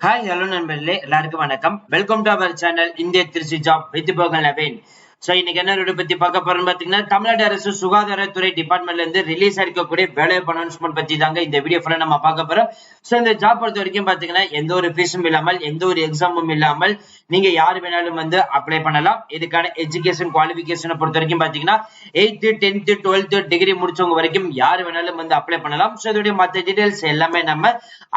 Hi hello நண்பர்களே, எல்லாருக்கும் வணக்கம். வெல்கம் டு அவர் சேனல் இந்திய திருச்சி ஜாப் வித் போகல் நவீன். சோ இன்னைக்கு என்ன வீடியோ பத்தி பார்க்க போறோம் பாத்தீங்கன்னா, தமிழ்நாடு அரசு சுகாதாரத்துறை டிபார்ட்மெண்ட்ல இருந்து ரிலீஸ் ஆயிருக்கக்கூடிய வேலைவாய்ப்பு அனௌன்ஸ்மெண்ட் பத்தி தாங்க இந்த வீடியோ ஃபுல்லா நம்ம பார்க்க போறோம். சோ இந்த ஜாப் பொறுத்த வரைக்கும் பாத்தீங்கன்னா, எந்த ஒரு ஃபீஸும் இல்லாமல் எந்த ஒரு எக்ஸாமும் இல்லாமல் நீங்க யாரு வேணாலும் வந்து அப்ளை பண்ணலாம். இதுக்கான எஜுகேஷன் குவாலிபிகேஷனை பொறுத்த வரைக்கும் பாத்தீங்கன்னா 8th 10th 12th டிகிரி முடிச்சவங்க வரைக்கும் யாரு வேணாலும் வந்து அப்ளை பண்ணலாம். சோ இதோட மத்த டீடைல்ஸ் எல்லாமே நம்ம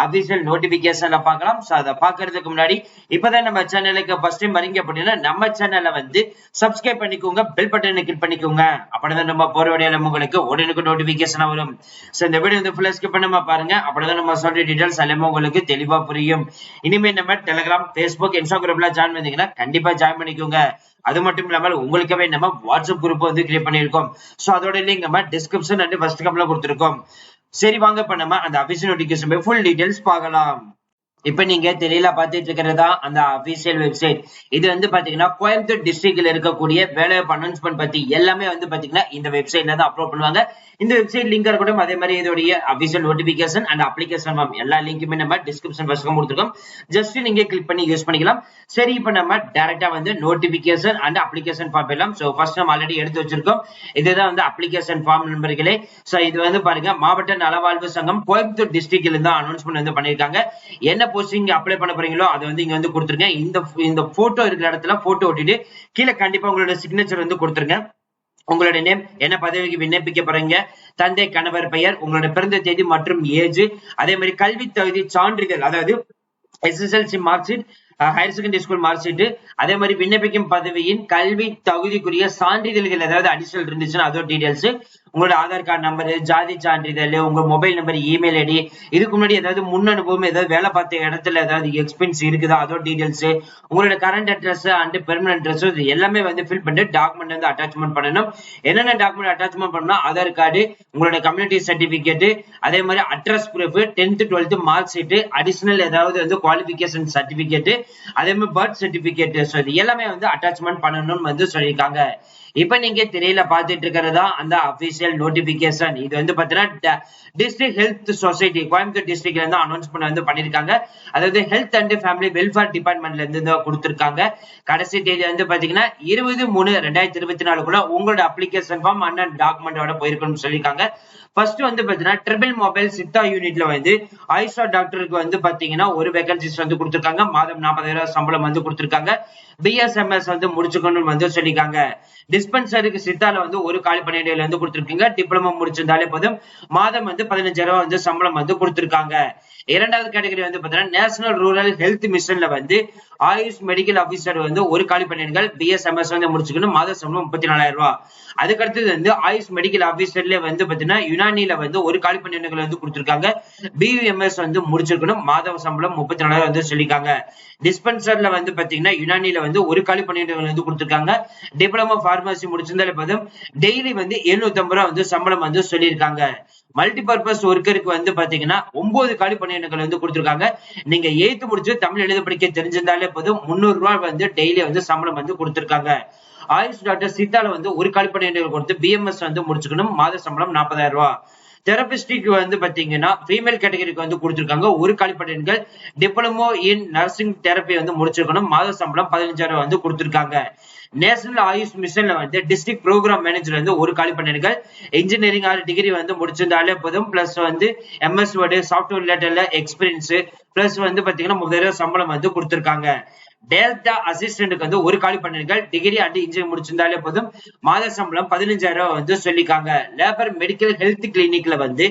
அபிஷியல் நோட்டிபிகேஷன்ல பார்க்கலாம். சோ அதை பாக்குறதுக்கு முன்னாடி இப்பதான் நம்ம சேனலுக்கு ஃபர்ஸ்ட் டைம் வரீங்க அப்படின்னா நம்ம சேனலை வந்து சப்ஸ்கிரைப் பண்ணிக்கோங்க, பெல் பட்டனை கிளிக் பண்ணிக்கோங்க. அப்படிதான் நம்ம போற வீடியோல உங்களுக்கு உடனுக்கு நோட்டிபிகேஷன் வரும். சோ இந்த வீடியோ வந்து ஃபுல்லா ஸ்கிப் பண்ணாம பாருங்க. அப்படிதான் நம்ம சொல்ற டீடைல்ஸ் எல்லாமே உங்களுக்கு தெளிவா புரியும். இனிமே நம்ம டெலிகிராம், ஃபேஸ்புக், இன்ஸ்டாகிராம்ல ஜாயின் பண்ணீங்கன்னா கண்டிப்பா ஜாயின் பண்ணிக்கோங்க. அது மட்டும் இல்லாமல் உங்களுக்கவே நம்ம வாட்ஸ்அப் குரூப் வந்து கிரியேட் பண்ணிருக்கோம். சோ அதோட லிங்க் நம்ம டிஸ்கிரிப்ஷன் அண்ட் ஃபர்ஸ்ட் கமெண்ட்ல கொடுத்திருக்கோம். சரி வாங்க இப்ப நம்ம அந்த அபிஷியல் நோட்டிபிகேஷன் ஃபுல் டீடைல்ஸ் பார்க்கலாம். இப்ப நீங்க தெரியல பாத்துட்டு இருக்கிறதா அந்த அபிஷியல் வெப்சைட். இது வந்து பாத்தீங்கன்னா கோயம்புத்தூர் டிஸ்ட்ரிக்ட்ல இருக்கக்கூடிய வேலைவாய்ப்பு அனௌன்ஸ்மெண்ட் பத்தி எல்லாமே வந்து பாத்தீங்கன்னா இந்த வெப்சைட்ல தான் அப்லோட் பண்ணுவாங்க. இந்த வெப்சைட் லிங்க் இருக்கட்டும், அதே மாதிரி இதோடைய official notification and application form எல்லா லிங்க்குமே நம்ம டிஸ்கிரிப்ஷன் பாக்ஸ்ல கொடுத்துருக்கோம். ஜஸ்ட் நீங்க கிளிக் பண்ணி யூஸ் பண்ணிக்கலாம். சரி இப்ப நம்ம டைரக்டா வந்து நோட்டிபிகேஷன் அண்ட் அப்ளிகேஷன் ஃபார்ம் எல்லாம். சோ ஃபர்ஸ்ட் நம்ம ஆல்ரெடி எடுத்து வச்சிருக்கோம். இதுதான் வந்து அப்ளிகேஷன் ஃபார்ம் நண்பர்களே. சோ இது வந்து பாருங்க, மாவட்ட நலவாழ்வு சங்கம் கோயம்புத்தூர் டிஸ்ட்ரிக்ட்ல இருந்து அனௌன்ஸ்மெண்ட் வந்து பண்ணிருக்காங்க. என்ன போஸ்டிங் அப்ளை பண்ண போறீங்களோ அதை வந்து இங்க வந்து கொடுத்துருங்க. இந்த போட்டோ இருக்கிற இடத்துல போட்டோ ஒட்டிட்டு கீழே கண்டிப்பா உங்களோட சிக்னேச்சர் வந்து கொடுத்துருங்க. உங்களோட நேம், என்ன பதவிக்கு விண்ணப்பிக்க போறீங்க, தந்தை கணவர் பெயர், உங்களோட பிறந்த தேதி மற்றும் ஏஜ், அதே மாதிரி கல்வி தகுதி சான்றிதழ், அதாவது SSLC mark sheet, higher secondary school mark sheet, அதே மாதிரி விண்ணப்பிக்கும் பதவியின் கல்வி தகுதிக்குரிய சான்றிதழ்கள் ஏதாவது அடிஷனல் இருந்துச்சுன்னா அதோட டீடைல்ஸ், உங்களோட ஆதார் கார்டு நம்பர், ஜாதி சான்றிதழ், உங்க மொபைல் நம்பர், இமெயில் ஐடி, இதுக்கு முன்னாடி ஏதாவது முன் அனுபவம், ஏதாவது வேலை பார்த்த இடத்துல ஏதாவது எக்ஸ்பென்ஸ் இருக்குதா அதோட டீடைல்ஸ், உங்களோட current address and permanent address, இது எல்லாமே வந்து ஃபில் பண்ணி டாக்குமெண்ட் வந்து அட்டாச்மெண்ட் பண்ணணும். என்னென்ன டாக்குமெண்ட் அட்டாச்மெண்ட் பண்ணணும், ஆதார் கார்டு, உங்களோட கம்யூனிட்டி சர்டிபிகேட், அதே மாதிரி address proof, 10th 12th mark sheet, additional ஏதாவது வந்து குவாலிபிகேஷன் சர்டிபிகேட், அதே மாதிரி பர்த் சர்டிபிகேட், இது எல்லாமே வந்து அட்டாச்மெண்ட் பண்ணணும்னு வந்து சொல்லியிருக்காங்க. இப்ப நீங்க திரையில பாத்துட்டு இருக்கிறதா அந்த அபிஷியல் நோட்டிபிகேஷன். இது வந்து பாத்தீங்கன்னா டிஸ்ட்ரிக்ட் ஹெல்த் சொசைட்டி கோயம்புத்தூர் டிஸ்ட்ரிக்ட்ல இருந்து அனௌன்ஸ்மெண்ட் வந்து பண்ணிருக்காங்க. அதாவது ஹெல்த் அண்ட் ஃபேமிலி வெல்ஃபேர் டிபார்ட்மெண்ட்ல இருந்து கொடுத்திருக்காங்க. கடைசி தேதி வந்து பாத்தீங்கன்னா 20/3/2024 உங்களோட அப்ளிகேஷன் ஃபார்ம் அண்ட் டாக்குமெண்டோட போயிருக்கணும்னு சொல்லியிருக்காங்க. ஃபர்ஸ்ட் வந்து பாத்தீங்கன்னா ட்ரிபிள் மொபைல் சித்தா யூனிட்ல வந்து ஆயுஷா டாக்டருக்கு வந்து பாத்தீங்கன்னா ஒரு வேகன்சிஸ் வந்து கொடுத்திருக்காங்க. மாதம் 40,000 சம்பளம் வந்து கொடுத்திருக்காங்க. பிஎஸ்எம்எஸ் வந்து முடிச்சுக்கணும்னு வந்து சொல்லியிருக்காங்க. டிஸ்பென்சருக்கு சித்தால வந்து ஒரு காலி பணியிடையில வந்து கொடுத்திருக்கீங்க. டிப்ளமோ முடிச்சிருந்தாலே போதும். மாதம் வந்து 15,000 வந்து சம்பளம் வந்து கொடுத்திருக்காங்க. இரண்டாவது கேட்டகரி வந்து பாத்தீங்கன்னா நேஷனல் ரூரல் ஹெல்த் மிஷன்ல வந்து ஆயுஷ் மெடிக்கல் ஆபீசர் வந்து ஒரு காலி பணியிடங்கள் பிஎஸ்எம்எஸ் வந்து முடிச்சுக்கணும். மாத சம்பளம் 34,000 ரூபாய். அதுக்கடுத்தது வந்து ஆயுஷ் மெடிக்கல் ஆபீசர்ல வந்து பாத்தீங்கன்னா யுனானில வந்து ஒரு காலி பணியிடங்கள் வந்து கொடுத்திருக்காங்க. பியூஎம்எஸ் வந்து முடிச்சிருக்கணும். மாத சம்பளம் 34,000 வந்து சொல்லிருக்காங்க. டிஸ்பென்சர்ல வந்து பாத்தீங்கன்னா யுனானில வந்து ஒரு காலி பணியிடங்கள் வந்து கொடுத்திருக்காங்க. டிப்ளமோ பார்மசி முடிச்சிருந்தாலே போதும். டெய்லி வந்து 750 ரூபாய் வந்து சம்பளம் வந்து சொல்லியிருக்காங்க. மல்டிபர்பஸ் ஒர்க்கருக்கு வந்து பாத்தீங்கன்னா 9 காலி பணியிடங்கள் வந்து கொடுத்திருக்காங்க. நீங்க 8th முடிச்சு தமிழ் எழுத படிக்க தெரிஞ்சிருந்தாலே போதும் 300 ரூபாய் வந்து டெய்லி வந்து சம்பளம் வந்து கொடுத்திருக்காங்க. ஆயுஷ் டாக்டர் சீதால வந்து ஒரு காலி பணியிடங்கள் கொடுத்து பிஎம்எஸ் வந்து முடிச்சுக்கணும். மாத சம்பளம் 40,000 ரூபாய். தெரபிஸ்டிக் வந்து பாத்தீங்கன்னா ஃபீமேல் கேட்டகரிக்கு வந்து கொடுத்திருக்காங்க. ஒரு காலி பணியிடங்கள் டிப்ளமோ இன் நர்சிங் தெரப்பி வந்து முடிச்சிருக்கணும். மாத சம்பளம் 15,000 வந்து கொடுத்திருக்காங்க. நேஷனல் ஆயுஷ் மிஷன்ல வந்து டிஸ்ட்ரிக்ட் ப்ரோக்ராம் மேனேஜர் வந்து ஒரு காலி பணியிடங்கள் இன்ஜினியரிங் ஆர் டிகிரி வந்து முடிச்சிருந்தாலே போதும். பிளஸ் வந்து எம்எஸ் வேர்டு சாஃப்ட்வேர் ரிலேட்டட்ல எக்ஸ்பீரியன்ஸ் பிளஸ் வந்து பாத்தீங்கன்னா 30,000 சம்பளம் வந்து கொடுத்திருக்காங்க. டேட்டா அசிஸ்டன்ட்க்கு வந்து ஒரு காலி பணியிடங்கள் டிகிரி அண்ட் இன்ஜினியரிங் முடிச்சிருந்தாலே போதும். மாத சம்பளம் 15,000 வந்து சொல்லிருக்காங்க. லேபர் மெடிக்கல் ஹெல்த் கிளினிக்ல வந்து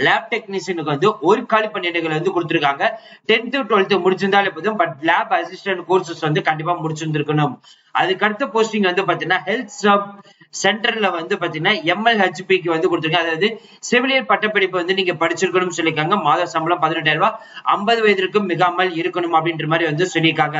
லேப் டெக்னீஷியனுக்கு வந்து ஒரு காலி பணியிடங்கள் வந்து கொடுத்திருக்காங்க. 10th 12th முடிச்சிருந்தாலே போதும். பட் லேப் அசிஸ்டன்ட் கோர்சஸ் வந்து கண்டிப்பா முடிச்சிருந்திருக்கணும். அதுக்கு அடுத்த போஸ்டிங் வந்து பாத்தீங்கன்னா ஹெல்த் சப் சென்டர்ல வந்து பாத்தீங்கன்னா எம்எல்ஹெச்பிக்கு வந்து கொடுத்திருக்காங்க. அதாவது செவிலியர் பட்டப்படிப்பு வந்து நீங்க படிச்சிருக்கணும்னு சொல்லியிருக்காங்க. மாத சம்பளம் 18,000 ரூபாய். 50 வயதிற்கும் மிகாமல் இருக்கணும் அப்படின்ற மாதிரி வந்து சொல்லியிருக்காங்க.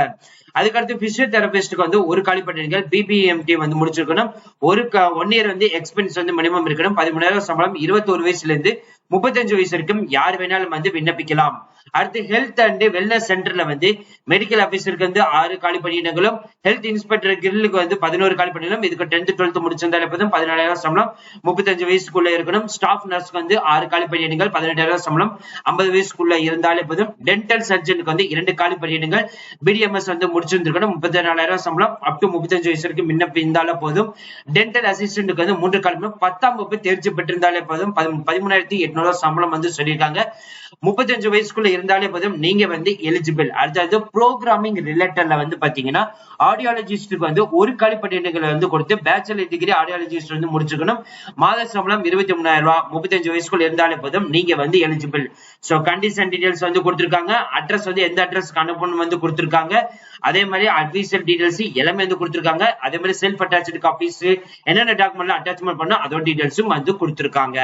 அதுக்கடுத்து பிசியோதெரபிஸ்டுக்கு வந்து ஒரு காலி பணியிடங்கள், பிபிஎம்டி வந்து முடிச்சிருக்கணும். ஒரு 1 இயர் வந்து எக்ஸ்பீரியன்ஸ் வந்து மினிமம் இருக்கணும். 13,000 சம்பளம், 21 வயசுல இருந்து 35 வயசு வரைக்கும் யார் வேணாலும் வந்து விண்ணப்பிக்கலாம். அடுத்து ஹெல்த் அண்ட் வெல்னஸ் சென்டர்ல வந்து மெடிக்கல் ஆபீசருக்கு வந்து 6 காலி பணியிடங்களும், ஹெல்த் இன்ஸ்பெக்டர் கிரிலுக்கு வந்து 11 காலி பணியிடம். இதுக்கு 10th 12th முடிச்சிருந்தாலே போதும். 14,000 சம்பளம், 35 வயசுக்குள்ள இருக்கணும். ஸ்டாஃப் நர்ஸ்க்கு வந்து 6 காலி பணியிடங்கள், 18,000 சம்பளம், 50 வயசுக்குள்ள இருந்தாலே போதும். டென்டல் சர்ஜனுக்கு வந்து 2 காலி பணியிடங்கள், பிடிஎம்எஸ் வந்து முடிச்சிருந்திருக்கணும். 34,000 சம்பளம், அப் டு 35 வயசு வரைக்கும் விண்ணப்பி இருந்தாலே போதும். டென்டல் அசிஸ்டன்ட்டுக்கு வந்து 3 காலி பணியிடம், 10ஆம் வகுப்பு தேர்ச்சி பெற்றிருந்தாலே போதும். 13,800 சம்பளம் வந்து சொல்லியிருக்காங்க. 35 வயசுக்குள்ள இருந்தாலே போதும், நீங்க வந்து எலிஜிபிள். அடுத்தது ப்ரோக்ராமிங் ரிலேட்டட்ல வந்து பாத்தீங்கன்னா ஆடியாலஜிஸ்டுக்கு வந்து ஒரு காலி பணியிடங்களை வந்து கொடுத்து பேச்சுலர் டிகிரி ஆடியாலஜிஸ்ட் வந்து முடிச்சுக்கணும். மாத சம்பளம் 23,000 ரூபாய். 35 வயசுக்குள்ள இருந்தாலே போதும், நீங்க வந்து எலிஜிபிள். சோ கண்டிஷன் டீடைல்ஸ் வந்து கொடுத்திருக்காங்க. அட்ரஸ் வந்து எந்த அட்ரஸ்க்கு அனுப்பணும் வந்து கொடுத்திருக்காங்க. அதே மாதிரி அட்வைசர் டீடைல்ஸ் எல்லாமே வந்து கொடுத்திருக்காங்க. அதே மாதிரி செல்ஃப் அட்டாச்டு காப்பீஸ் என்னென்ன டாக்குமெண்ட்ல அட்டாச்மெண்ட் பண்ணணும் அதோட டீடைல்ஸும் வந்து கொடுத்திருக்காங்க.